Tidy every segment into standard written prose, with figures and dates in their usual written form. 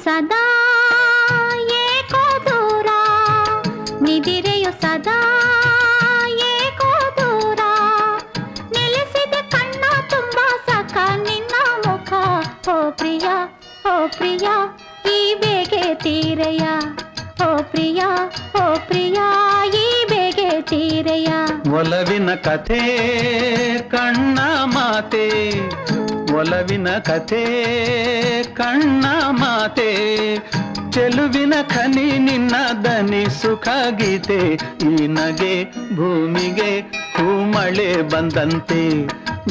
ಸದಾ ಏಕೋ ದೂರ, ನಿದಿರೆಯು ಸದಾ ಏಕೋ ದೂರ, ನೆಲೆಸಿದೆ ಕಣ್ಣ ತುಂಬ ಸಖ ನಿನ್ನ ಮುಖ. ಓ ಪ್ರಿಯ ಓ ಪ್ರಿಯ ಈ ಬೇಗೆ ತೀರೆಯ, ಓ ಪ್ರಿಯ ಓ ಪ್ರಿಯ ಈ ಬೇಗೆ ತೀರೆಯ. ಒಲವಿನ ಕಥೆ ಕಣ್ಣ ಮಾತೆ, ಒಲವಿನ ಕಥೆ ಕಣ್ಣ ಮಾತೆ, ಚೆಲುವಿನ ಖನಿ ನಿನ್ನ ದನಿ ಸುಖ ಗೀತೆ. ಈ ನಗೆ ಭೂಮಿಗೆ ಹೂಮಳೆ ಬಂದಂತೆ,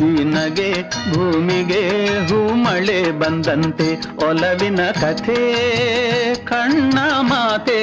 ಈ ನಗೆ ಭೂಮಿಗೆ ಹೂಮಳೆ ಬಂದಂತೆ. ಒಲವಿನ ಕಥೆ ಕಣ್ಣ ಮಾತೆ.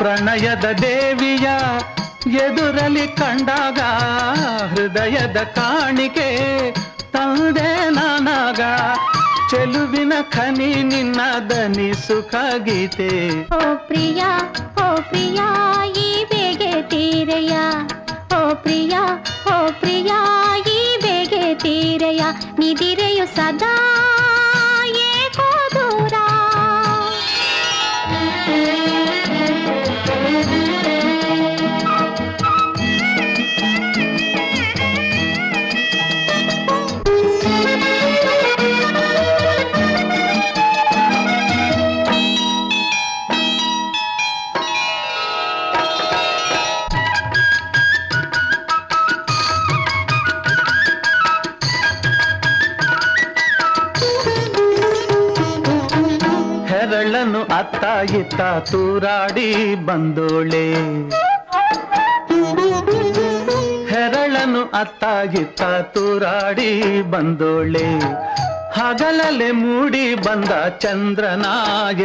ಪ್ರಣಯದ ದೇವಿಯ ಎದುರಲಿ ಕಂಡಾಗ, ಹೃದಯದ ಕಾಣಿಕೆ ತಂದೆ ನಾನಾಗ. ಚೆಲುವಿನ ಖನಿ ನಿನ್ನ ದನಿ ಸುಖ ಗೀತೆ. ಓ ಪ್ರಿಯ ಓ ಪ್ರಿಯ ಈ ಬೇಗೆ ತೀರೆಯ, ಓ ಪ್ರಿಯ ಓ ಪ್ರಿಯ ಈ ಬೇಗೆ ತೀರೆಯ, ನಿದಿರೆಯು ಸದಾ ಏಕೋ ದೂರ. ಹೆರಳನ್ನು ಅತ್ತ ಇತ್ತ ತೂರಾಡಿ ಬಂದೋಳೆ, ಹೆರಳನ್ನು ಅತ್ತ ಇತ್ತ ತೂರಾಡಿ ಬಂದೋಳೆ. ಹಗಲಲೆ ಮೂಡಿ ಬಂದ ಚಂದ್ರನ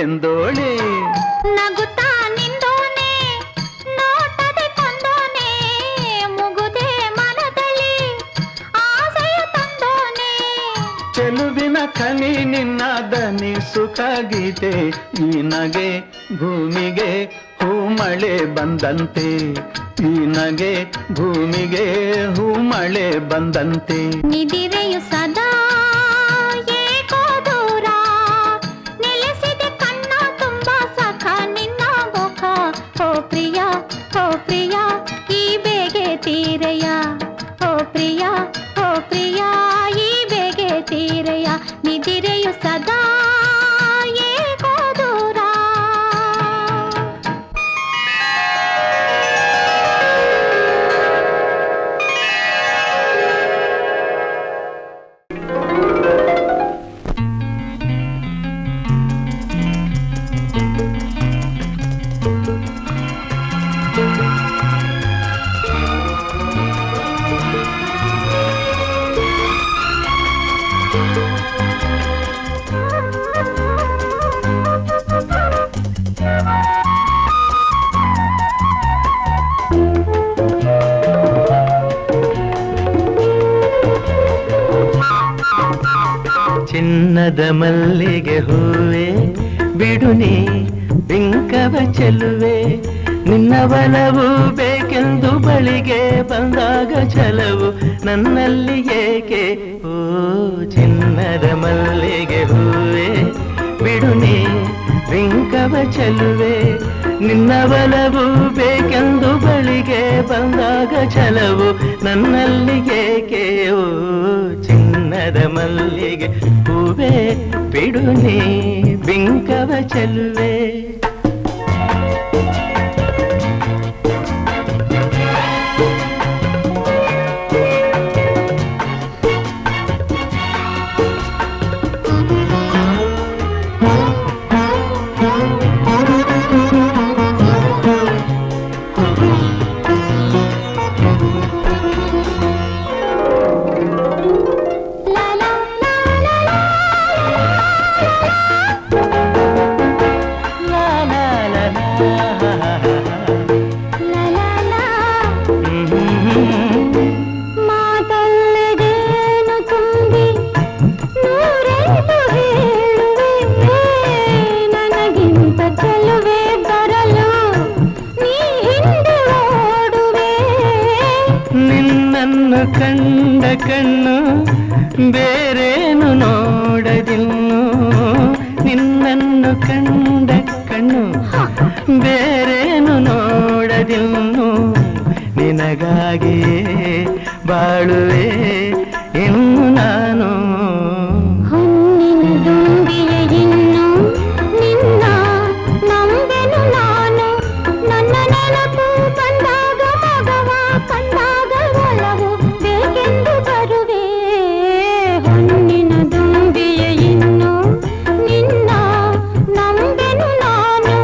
ಎಂದೋಳೆ. ನಗುತ್ತಾ ನಿಂದೋನೆ ನೋಟದೆ ಕೊಂದೋನೆ, ಮುಗುದೆ ಮನದಲ್ಲಿ ಆಸೆಯ ತಂದೋನೆ. ಚೆಲುವಿನ ಖನಿ ನಿನ್ನ ದನಿ ಸುಖ ಗೀತೆ. ಈ ನಗೆ ಭೂಮಿಗೆ ಹೂಮಳೆ ಬಂದಂತೆ, ಈ ನಗೆ ಭೂಮಿಗೆ ಹೂಮಳೆ ಬಂದಂತೆ. ನಿದಿರೆಯು ಸದಾ ಏಕೋ ದೂರ, ನೆಲೆಸಿದೆ ಕಣ್ಣ ತುಂಬ ಸಖ ನಿನ್ನ ಮುಖ. ಓ ಪ್ರಿಯ ಓ ಪ್ರಿಯ ಈ ಬೇಗೆ ತೀರೆಯ, ಓ ಪ್ರಿಯ ಓ ಪ್ರಿಯ ಈ ಬೇಗೆ ತೀರೆಯ, ನಿದಿರೆಯು ಸದಾ ಏಕೋ ದೂರ. ಚಿನ್ನದ ಮಲ್ಲಿಗೆ ಹೂವೆ ಬಿಡು ನೀ ಬಿಂಕವ ಚೆಲುವೆ, ನಿನ್ನ ಬಲವು ಬೇಕೆಂದು ಬಳಿಗೆ ಬಂದಾಗ ಛಲವು ನನ್ನಲ್ಲಿ ಏಕೆ. ಓ ಚಿನ್ನದ ಮಲ್ಲಿಗೆ ಹೂವೆ ಬಿಡು ನೀ ಬಿಂಕವ ಚೆಲುವೆ, ನಿನ್ನ ಬಲವು ಬೇಕೆಂದು ಬಳಿಗೆ ಬಂದಾಗ ಛಲವು ನನ್ನಲ್ಲಿ ಏಕೆ. ಓ ಚಿನ್ನದ ಮಲ್ಲಿಗೆ ಹೂವೆ ಬಿಡು ನೀ ಬಿಂಕವ ಚೆಲುವೆ. ಕಂಡ ಕಣ್ಣು ಬೇರೇನು ನೋಡದಿನ್ನು, ನಿನ್ನನ್ನು ಕಂಡ ಕಣ್ಣು ಬೇರೇನು ನೋಡದಿನ್ನು, ನಿನಗಾಗಿಯೇ ಬಾಳುವೆ ಇನ್ನು ನಾನು. ಹೊನ್ನಿನ ದುಂಬಿಯ ಇನ್ನು ನಿನ್ನ ನಂಬೆನು ನಾನು, ನನ್ನ ನೆನಪು ಬಂದಾಗ ಮಗವ ಕಂಡಾಗ ಒಲವು ಬೇಕೆಂದು ಬರುವೆ. ಹೊನ್ನಿನ ದುಂಬಿಯ ಇನ್ನು ನಿನ್ನ ನಂಬೆನು ನಾನು.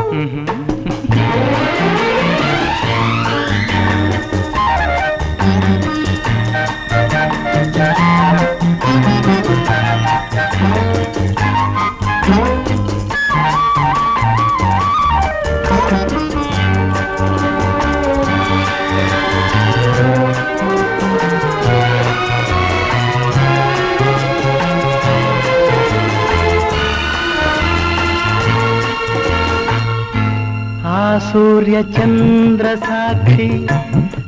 ಆ ಸೂರ್ಯ ಚಂದ್ರ ಸಾಕ್ಷಿ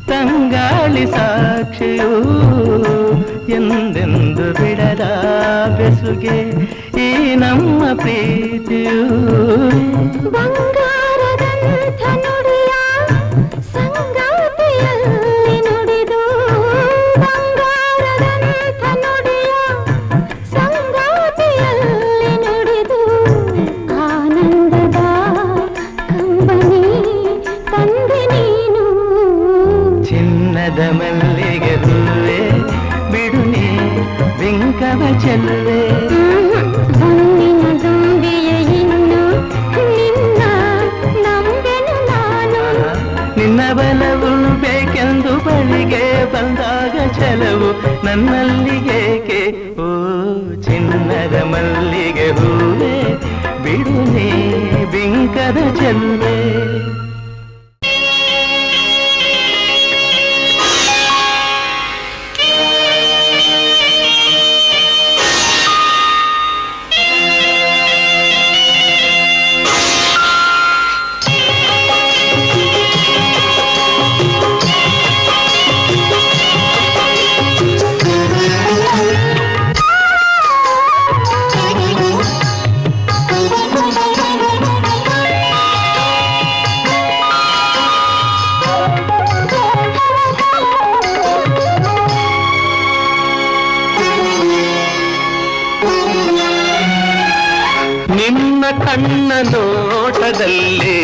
ತಂಗಾಳಿ ಸಾಕ್ಷಿಯೂ, ಎಂದೆಂದು ಬಿಡದ ಬೆಸುಗೆ ಈ ನಮ್ಮ ಪ್ರೀತಿಯೂ. ಬಂಗಾರದಂಥ ನುಡಿಯ ಸಂಗಾತಿಯಲ್ಲಿ ನುಡಿದು, ಬಂಗಾರದಂಥ ನುಡಿಯ ಸಂಗಾತಿಯಲ್ಲಿ ನುಡಿದು, ಆನಂದದ ಕಂಬನಿ ತಂದೆ ನೀನು. ಚಿನ್ನದ ಮಲ್ಲಿಗೆ ಹೂವೆ ಬಿಡುನೆ ಬಿಂಕವ ಚೆಲ್ಲುವೆ. ಹೊನ್ನಿನ ದುಂಬಿಯ ಇನ್ನು ನಿನ್ನ ನಂಬೆನು ನಾನು. ನಿನ್ನ ಬಲವು ಬೇಕೆಂದು ಬಳಿಗೆ ಬಂದಾಗ ಛಲವು ನನ್ನಲ್ಲಿ ಏಕೆ? ಓ ಚಿನ್ನದ ಮಲ್ಲಿಗೆ ಹೂವೆ ಬಿಡುನೆ ಬಿಂಕದ ಚೆಲ್ಲುವೆ. ನಿನ್ನ ಕಣ್ಣ ನೋಟದಲ್ಲಿ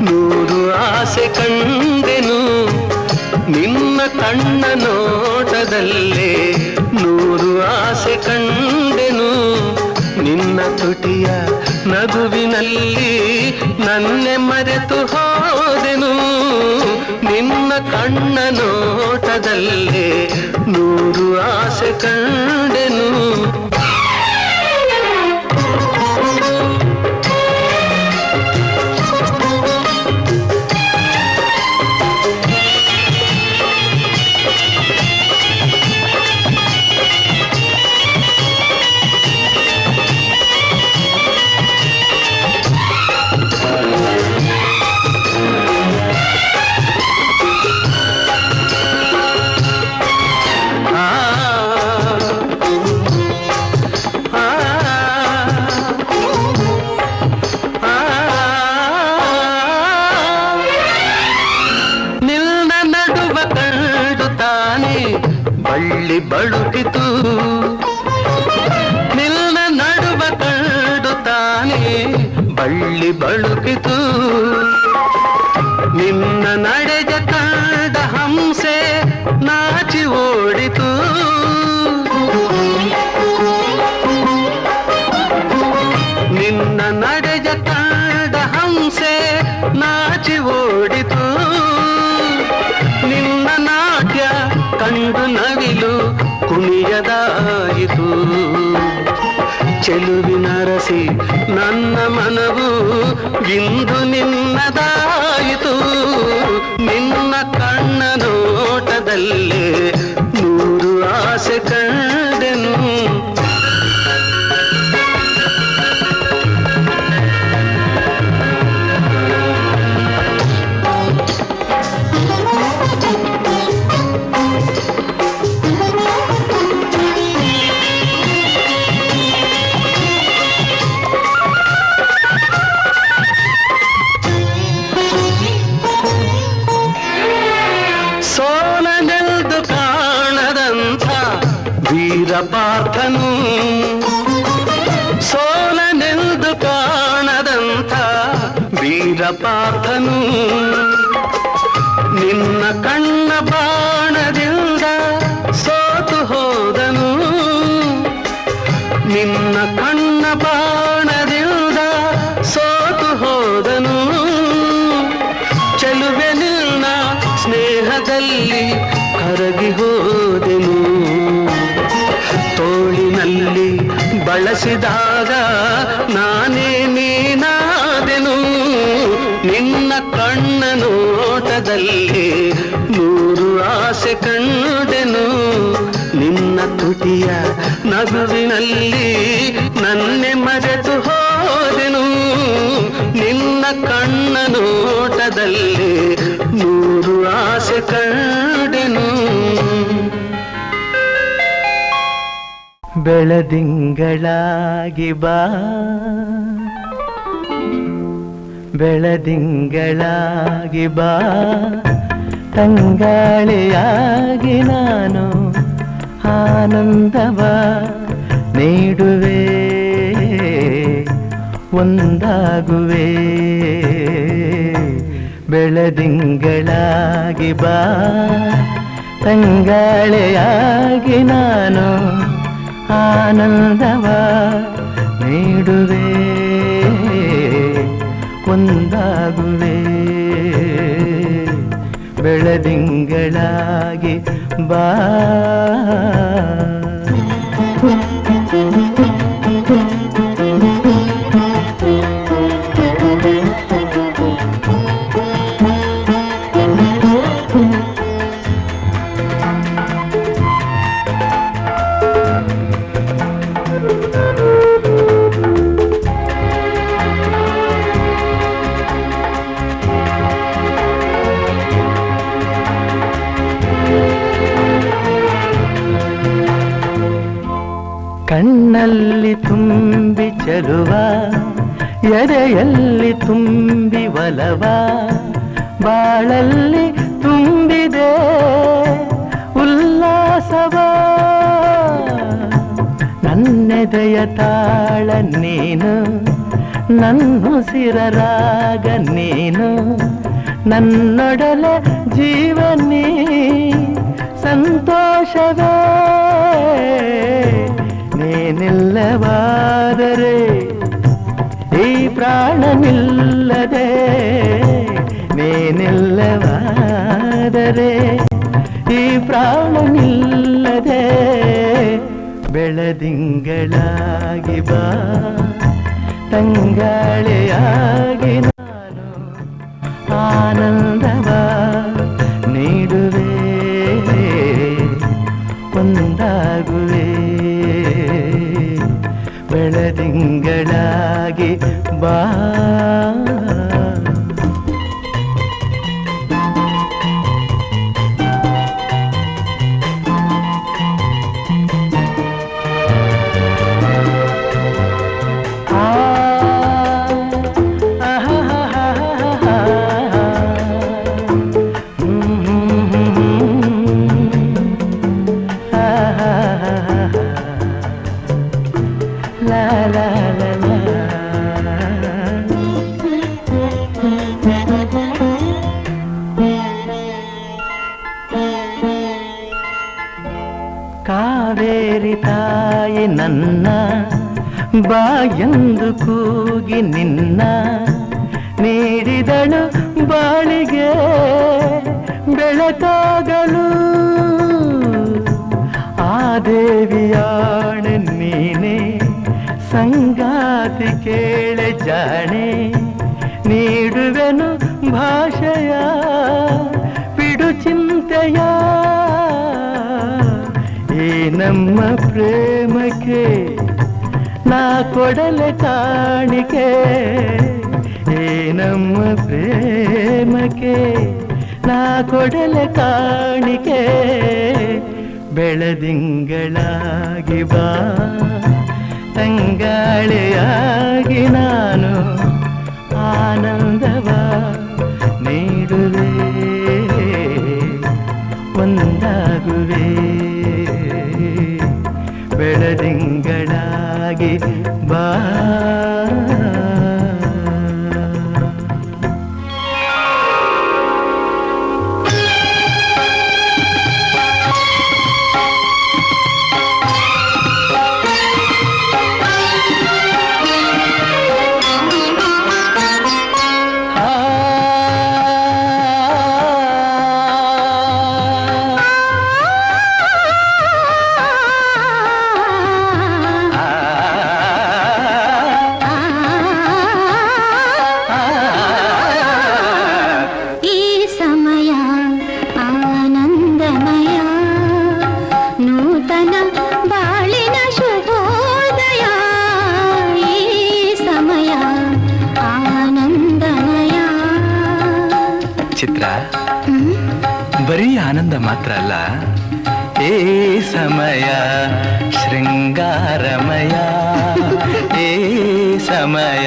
ನೂರು ಆಸೆ ಕಂಡೆನು, ನಿನ್ನ ಕಣ್ಣ ನೋಟದಲ್ಲಿ ನೂರು ಆಸೆ ಕಂಡೆನು. ನಿನ್ನ ತುಟಿಯ ನಗುವಿನಲ್ಲಿ ನನ್ನೆ ಮರೆತು ಹೋದೆನು. ನಿನ್ನ ಕಣ್ಣ ನೋಟದಲ್ಲಿ ನೂರು ಆಸೆ ಕಂಡೆನು. ಬಳ್ಳಿ ಬಳುಕಿತು ನಿನ್ನ ನಡುವ ಕಂಡು ತಾನೇ ಬಳ್ಳಿ ಬಳುಕಿತು. ನಿನ್ನ ನಡೆದ ಕಂಡ ಹಂಸೆ ನಾಚಿ ಓಡಿತು. ನಿನ್ನ ನಡೆದ ಕಂಡ ಹಂಸೆ ನಾಚಿ ಓಡಿತು. ನಿನ್ನ ನಾಟ್ಯ ಕಂಡು ನವಿಲು ಕುಣಿಯದಾಯಿತು. ಚೆಲುವಿನ ರಸಿ ನನ್ನ ಮನವು ಇಂದು ನಿನ್ನದಾಯಿತು. ನಿನ್ನ ಕಣ್ಣ ನೋಟದಲ್ಲೇ ನೂರು ಆಸೆ ಕಂಡೆನು. ವೀರಪಾರ್ಥನು ಸೋಲನೆಂದು ಕಾಣದಂಥ ವೀರಪಾರ್ಥನು ನಿನ್ನ ಕಣ್ಣ ಬಾಣದಿಂದ ಸೋತು ಹೋದನು ನಿನ್ನ ಕಣ್ಣ ಬಾಣದಿಂದ ಸೋತು ಹೋದನು ಚೆಲುವೆ ನಿನ್ನ ಸ್ನೇಹದಲ್ಲಿ ಕರಗಿ ಹೋದೆನು ತೋಳಿನಲ್ಲಿ ಬಳಸಿದಾಗ ನಾನೇ ನೀನಾದೆನು ನಿನ್ನ ಕಣ್ಣ ನೋಟದಲ್ಲಿ ನೂರು ಆಸೆ ಕಂಡೆನು ನಿನ್ನ ತುಟಿಯ ನಗುವಿನಲ್ಲಿ ನನ್ನೆ ಮರೆತು ಹೋದೆನು ನಿನ್ನ ಕಣ್ಣ ನೋಟದಲ್ಲಿ ನೂರು ಆಸೆ ಕಂಡೆನು ಬೆಳದಿಂಗಳಾಗಿ ಬಾ ಬೆಳದಿಂಗಳಾಗಿ ಬಾ ತಂಗಾಳಿಯಾಗಿ ನಾನು ಆನಂದವ ನೀಡುವೆ ಒಂದಾಗುವೆ ಬೆಳದಿಂಗಳಾಗಿ ಬಾ ತಂಗಾಳಿಯಾಗಿ ನಾನು ಆನಂದವ ನೀಡುವೆ ಒಂದಾಗುವೆ ಬೆಳದಿಂಗಳಾಗಿ ಬಾ ಕಣ್ಣಲ್ಲಿ ತುಂಬಿ ಚೆಲುವ ಎದೆಯಲ್ಲಿ ತುಂಬಿ ಒಲವ ಬಾಳಲ್ಲಿ ತುಂಬಿದೆ ಉಲ್ಲಾಸವ ನನ್ನೆದೆಯ ತಾಳ ನೀನು ನನ್ನುಸಿರ ರಾಗ ನೀನು ನನ್ನೊಡಲ ಜೀವನೀ ಸಂತೋಷವೇ ನೀನಿಲ್ಲವಾದರೆ ಈ ಪ್ರಾಣ ನಿಲ್ಲದೆ ನೀನಿಲ್ಲವಾದರೆ ಈ ಪ್ರಾಣ ನಿಲ್ಲದೆ ಬೆಳದಿಂಗಳಾಗಿ ಬಾ ತಂಗಾಳಿಯಾಗಿ ನಾನು ಆನಂದವ ನೀಡುವೆ ಒಂದಾಗುವೆ ಬೆಳದಿಂಗಳಾಗಿ ಬಾ ಕಾವೇರಿ ತಾಯಿ ನನ್ನ ಬಾಯೆಂದು ಕೂಗಿ ನಿನ್ನ ನೀಡಿದಳು ಬಾಳಿಗೆ ಬೆಳಕಾಗಲು ಆ ದೇವಿಯಾಣೆ ನೀನೆ ಸಂಗಾತಿ ಕೇಳೆ ಜಾಣೆ ನೀಡುವೆನು ಭಾಷೆಯ ಬಿಡು ಚಿಂತೆಯ ಈ ನಮ್ಮ ಪ್ರೇಮಕ್ಕೆ ನಾ ಕೊಡಲೆ ಕಾಣಿಕೆ ಈ ನಮ್ಮ ಪ್ರೇಮಕ್ಕೆ ನಾ ಕೊಡಲೆ ಕಾಣಿಕೆ ಬೆಳದಿಂಗಳಾಗಿ ಬಾ ತಂಗಾಳಿಯಾಗಿ ನಾನು ಆನಂದವ ನೀಡುವೆ ಒಂದಾಗುವೆ ಚಿತ್ರ ಬರೀ ಆನಂದ ಮಾತ್ರ ಅಲ್ಲ, ಏ ಸಮಯ ಶೃಂಗಾರಮಯ, ಏ ಸಮಯ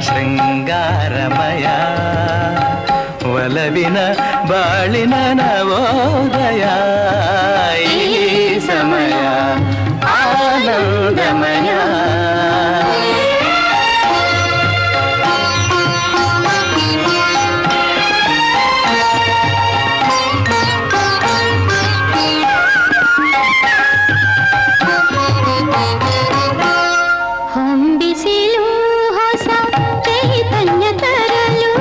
ಶೃಂಗಾರಮಯ, ಒಲವಿನ ಬಾಳಿನ ನವೋದಯ, ಈ ಸಮಯ ಆನಂದಮಯ. ಹೊಂಬಿಸಿಲು ಹೊಸ ಚೈತನ್ಯ ತರಲು,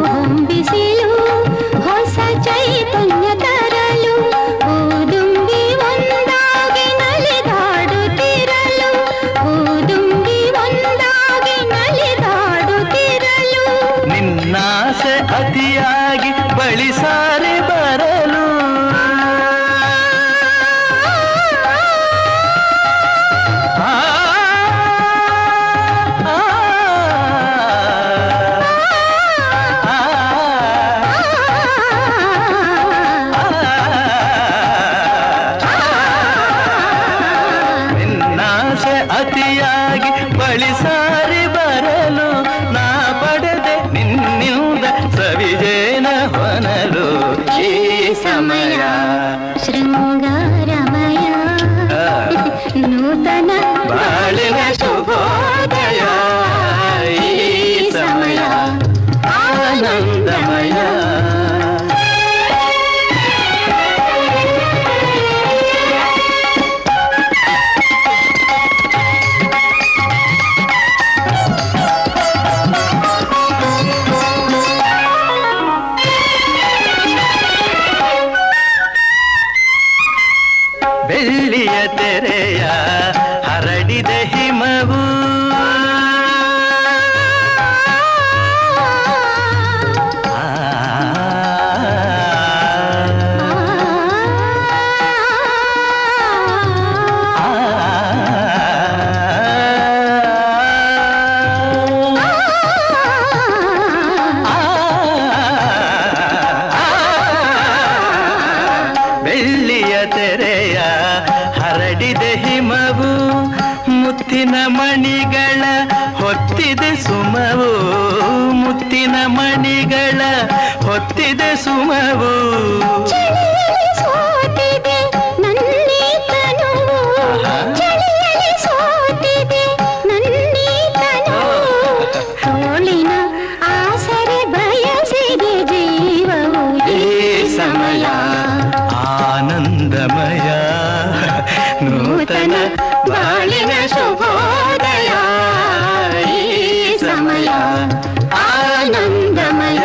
ಹೊಂಬಿಸಿಲು ಹೊಸ ಚೈತನ್ಯ ತರಲು, ಊದುಂಬಿ ಒಂದಾಗಿ ನಲಿದಾಡುತ್ತಿರಲು, ಊದುಂಬಿ ಒಂದಾಗಿ ನಲಿದಾಡುತ್ತಿರಲು, ನಿನ್ನಾಸೆ ಅತಿಯಾಗಿ ಬಳಿ ಸಾರಿ ಬರಲು, ನಿನ್ನಾಸೆ ಅತಿಯಾಗಿ ಬಳಿ ಸಾರಿ ಬರಲು, ನಾ ಪಡೆದೆ ನಿನ್ನಿಂದ ಸವಿಜೇನ ಹೊನಲು, ಈ ಸಮಯ ಶೃಂಗಾರಮಯ, ನೂತನ ಬಾಳಿನ ಶುಭೋದಯ, ಈ ಸಮಯ ಆನಂದಮಯ. ಬೆಳ್ಳಿಯ ತೆರೆಯ ಹರಡಿದ ಹಿಮವು, ಬೆಳ್ಳಿಯ ತೆರೆಯ ಹರಡಿದೆ ಹಿಮವು, ಮುತ್ತಿನ ಮಣಿಗಳ ಹೊತ್ತಿದೆ ಸುಮವು, ಮುತ್ತಿನ ಮಣಿಗಳ ಹೊತ್ತಿದೆ ಸುಮವು, ಚಳಿಯಲ್ಲಿ ಸೋತಿದೆ ನನ್ನೀ ತನುವು, ಚಳಿಯಲ್ಲಿ ಸೋತಿದೆ ನನ್ನೀ ತನುವು, ತೋಳಿನ ಆಸರೆ ಬಯಸಿದೆ ಜೀವವು, ಈ ಸಮಯ ಆನಂದಮಯ, ನೂತನ ಬಾಳಿನ ಶುಭೋದಯ, ಈ ಸಮಯ ಆನಂದಮಯ.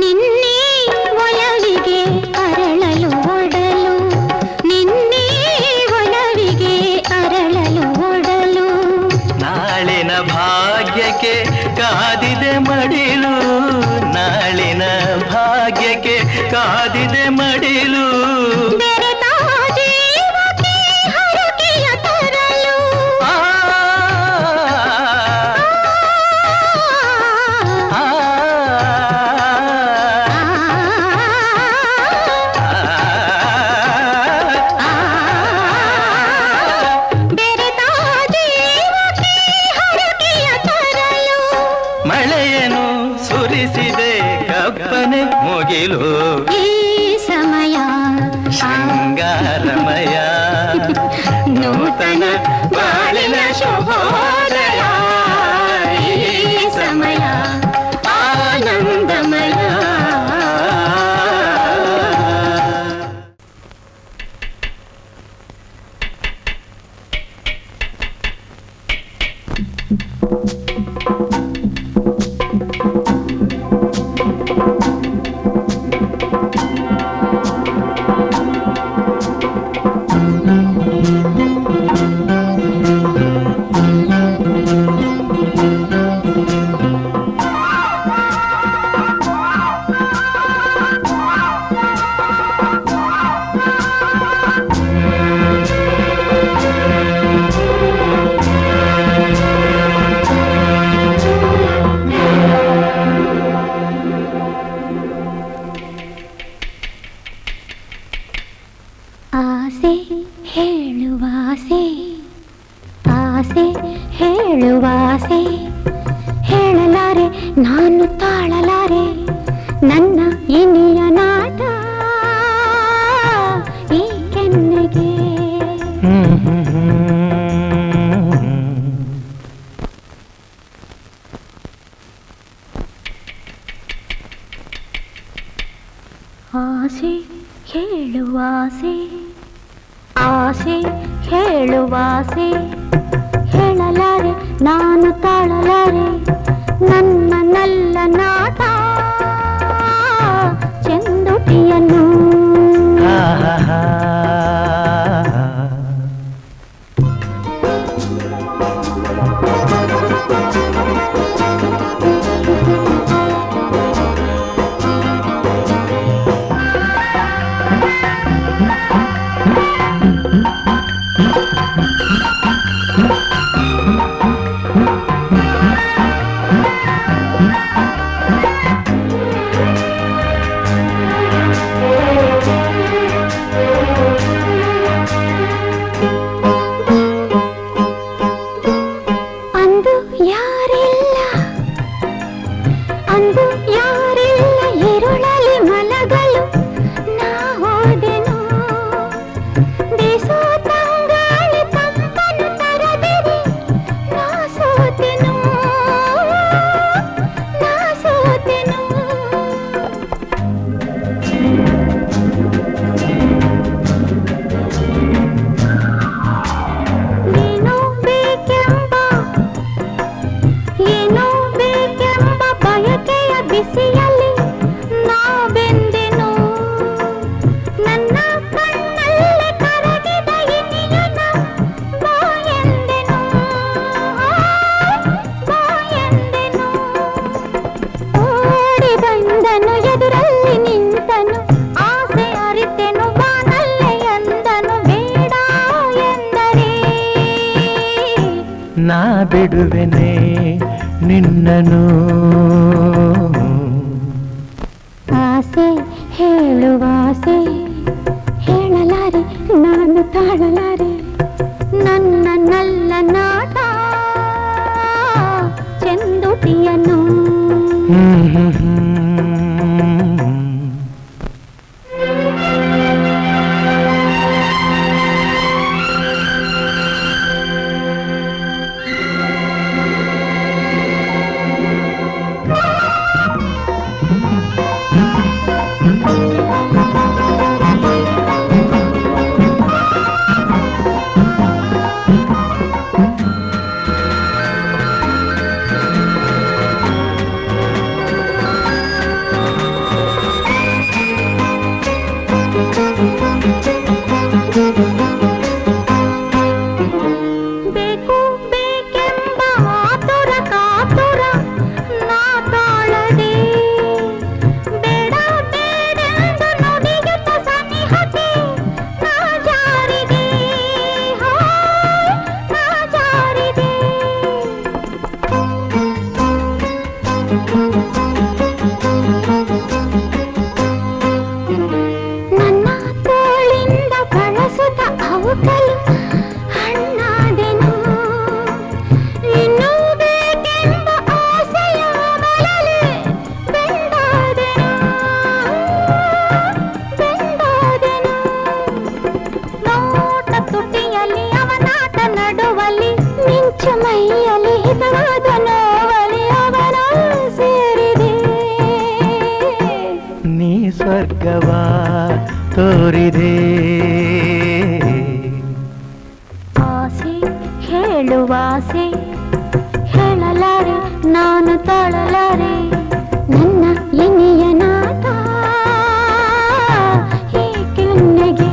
ನಿನ್ನೆ ಒಲವಿಗೆ ಅರಳಲು ಒಡಲು, ನಿನ್ನೆ ಒಲವಿಗೆ ಅರಳಲು ಒಡಲು, ನಾಳಿನ ಭಾಗ್ಯಕ್ಕೆ ಕಾದಿದೆ ಮಡಿಲು, ನಾಳಿನ ಭಾಗ್ಯಕ್ಕೆ ಕಾದಿದೆ ಮಡಿಲು, ಬೆರೆತ ಜೀವಕ್ಕೆ ಹರಕೆಯ ತರಲು, ಆ, ಆ, ಬೆರೆತ ಜೀವಕ್ಕೆ ಹರಕೆಯ ತರಲು, ಮಳೆಯನ್ನು ಸುರಿಸಿದೆ ಕಪ್ಪನೆ ಮುಗಿಲು, ಈ ಸಮಯ ಶೃಂಗಾರಮಯ, ನೂತನ ಬಾಳಿನ ಶುಭೋದಯ, ಈ ಸಮಯ ಆನಂದಮಯ. ಆಸೆ ಹೇಳಲಾರೆ ನಾನು ತಾಳಲಾರೆ ನನ್ನ ಇನಿಯ ನಾಟ ಈ ಕೆನ್ನೆಗೆ. ಆಸೆ ಹೇಳುವಾಸೆ ಆಸೆ ಹೇಳುವಾಸೆ ಹೇಳಲಾರೆ ನಾನು ತಾಳಲಾರೆ ನನ್ನ ನಲ್ಲ ನಾಟ ಚೆಂದುಟಿಯನ್ನು. ನಾ ಬಿಡುವೆನೆ ನಿನ್ನನು. ಆಸೆ ಹೇಳುವಾಸೆ ಹೇಳಲಾರೆ ನಾನು ತಾಳಲಾರೆ ನನ್ನ ನಲ್ಲ ನಾಟ ಚೆಂದುಟಿಯನ್ನು. ಬೇಕು ಬೇಕೆಂಬ ಆತುರ ಕಾತುರ ನಾ ತಾಳದೆ ಬೇಡ ಬೇಡೆಂದು ನುಡಿಯುತ್ತ ಸನಿಹತೆ ನಾ ಜಾರಿದೆ ನಾ ಜಾರಿದೆ. ನನ್ನ ತೋಳಿಂದ ಬಳಸುತ್ತ ಅವುಕಲು ಹಣ್ಣಾದೆನು ಇನ್ನೂ ಬೇಕೆಂಬ ಆಸೆಯ ಮಲಲೆ ಬೆಂದಾದೆನು ನೋಟ ತುಟಿಯಲ್ಲಿ ಅವನಾಟ ನಡುವಲ್ಲಿ ಮಿಂಚು ಮೈಯಲ್ಲಿ ಹಿತವಾದ ನೋವಲಿ ಅವನ ಸೇರಿದೆ. ನೀ ಸ್ವರ್ಗವಾ ತೋರಿದೆ. ಆಸೆ ಹೇಳುವಾಸೆ ಹೇಳಲಾರೆ ನಾನು ತಾಳಲಾರೆ ನನ್ನ ಇನಿಯ ನಾಟ ಈ ಕೆನ್ನೆಗೆ.